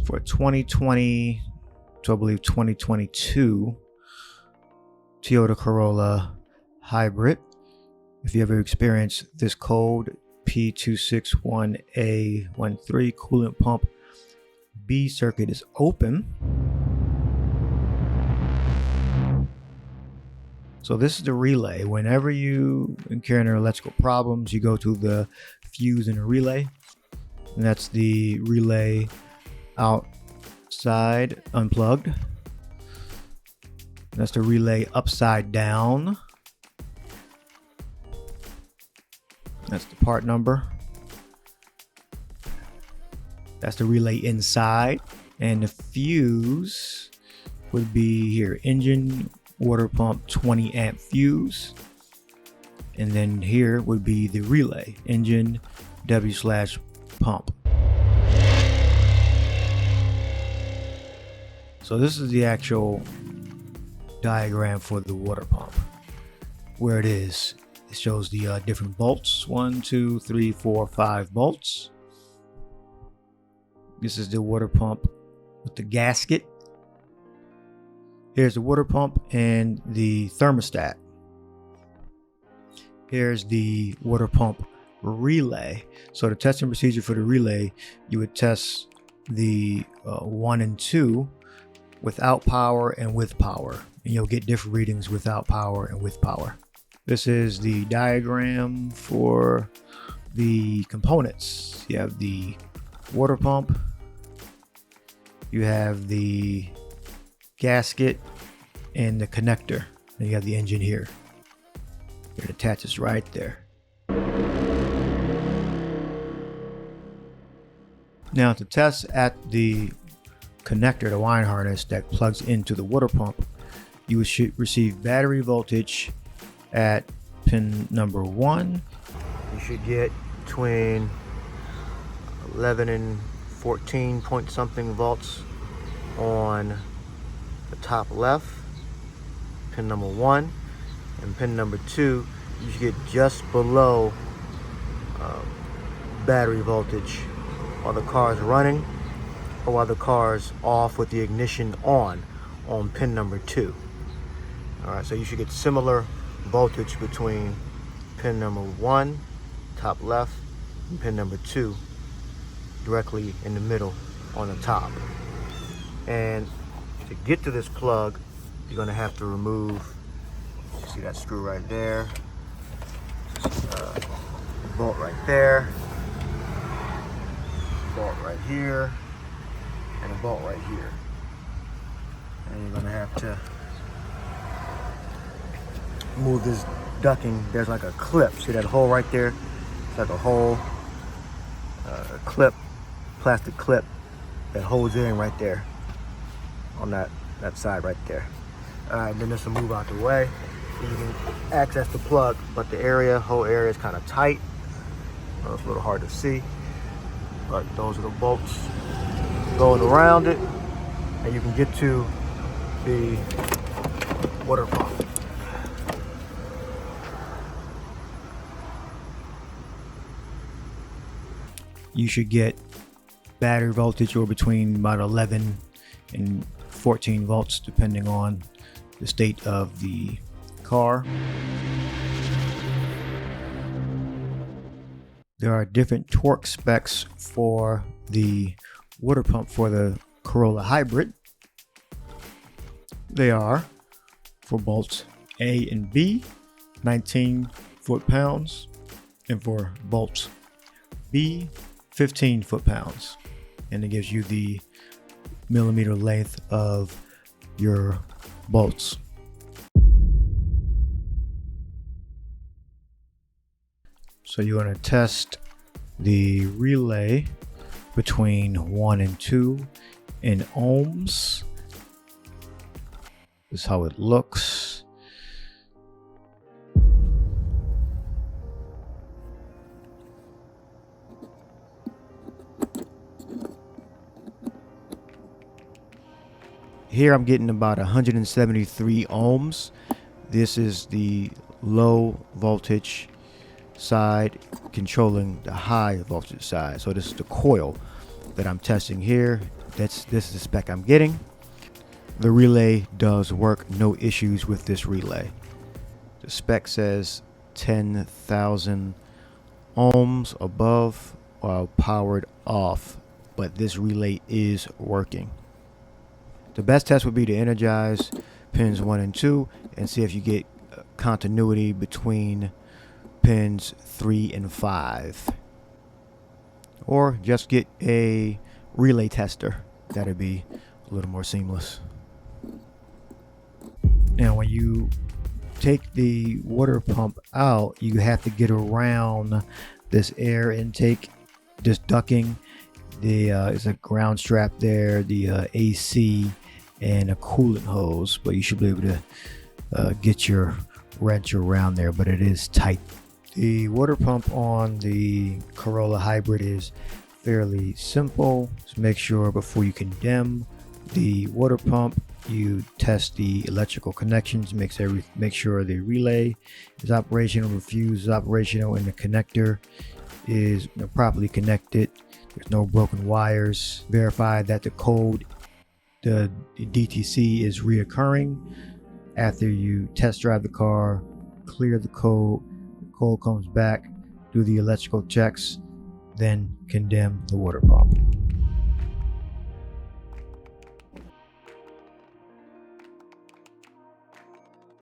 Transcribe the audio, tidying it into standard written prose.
for 2020 to I believe 2022 Toyota Corolla hybrid. If you ever experienced this code, P261A13, coolant pump B circuit is open. So this is the relay. Whenever you encounter electrical problems, you go to the fuse in the relay, and that's the relay outside unplugged. That's the relay upside down. That's the part number. That's the relay inside, and the fuse would be here, engine water pump 20 amp fuse, and then here would be the relay, engine W/pump. So this is the actual diagram for the water pump. Where it is, it shows the different bolts, 1, 2, 3, 4, 5 bolts. This is the water pump with the gasket. Here's the water pump and the thermostat. Here's the water pump relay. So the testing procedure for the relay, you would test the 1 and 2 without power and with power. And you'll get different readings without power and with power. This is the diagram for the components. You have the water pump. You have the gasket and the connector. And you have the engine here. It attaches right there. Now to test at the connector, the wiring harness that plugs into the water pump, you should receive battery voltage at pin number 1. You should get between 11 and 14 point something volts on the top left, pin number 1, and pin number 2 you should get just below battery voltage while the car is running or while the car is off with the ignition on pin number 2. All right, so you should get similar voltage between pin number 1, top left, and pin number 2 directly in the middle on the top. And to get to this plug, you're going to have to remove, see that screw right there, bolt right there, bolt right here, and a bolt right here. And you're going to have to move this ducking. There's like a clip. See that hole right there? It's like a hole, a clip, plastic clip that holds in right there on that side right there. All right, then this will move out the way. You can access the plug, but the whole area is kind of tight. So it's a little hard to see, but those are the bolts going around it, and you can get to the water pump. You should get battery voltage or between about 11 and 14 volts depending on the state of the car. There are different torque specs for the water pump for the Corolla hybrid. They are for bolts A and B, 19 foot-pounds, and for bolts B, 15 foot-pounds. And it gives you the millimeter length of your bolts. So you're going to test the relay between 1 and 2 in ohms. This is how it looks. Here I'm getting about 173 ohms. This is the low voltage side controlling the high voltage side. So this is the coil that I'm testing here. this is the spec I'm getting. The relay does work, no issues with this relay. The spec says 10,000 ohms above while powered off, but this relay is working. The best test would be to energize pins 1 and 2 and see if you get continuity between pins 3 and 5, or just get a relay tester. That'd be a little more seamless. Now when you take the water pump out, you have to get around this air intake, just ducting. There's a ground strap there, the AC, and a coolant hose, but you should be able to get your wrench around there, but it is tight. The water pump on the Corolla hybrid is fairly simple. Just make sure before you condemn the water pump, you test the electrical connections, make sure the relay is operational, the fuse is operational, and the connector is properly connected. There's no broken wires. Verify that the DTC is reoccurring. After you test drive the car, clear the code comes back, do the electrical checks, then condemn the water pump.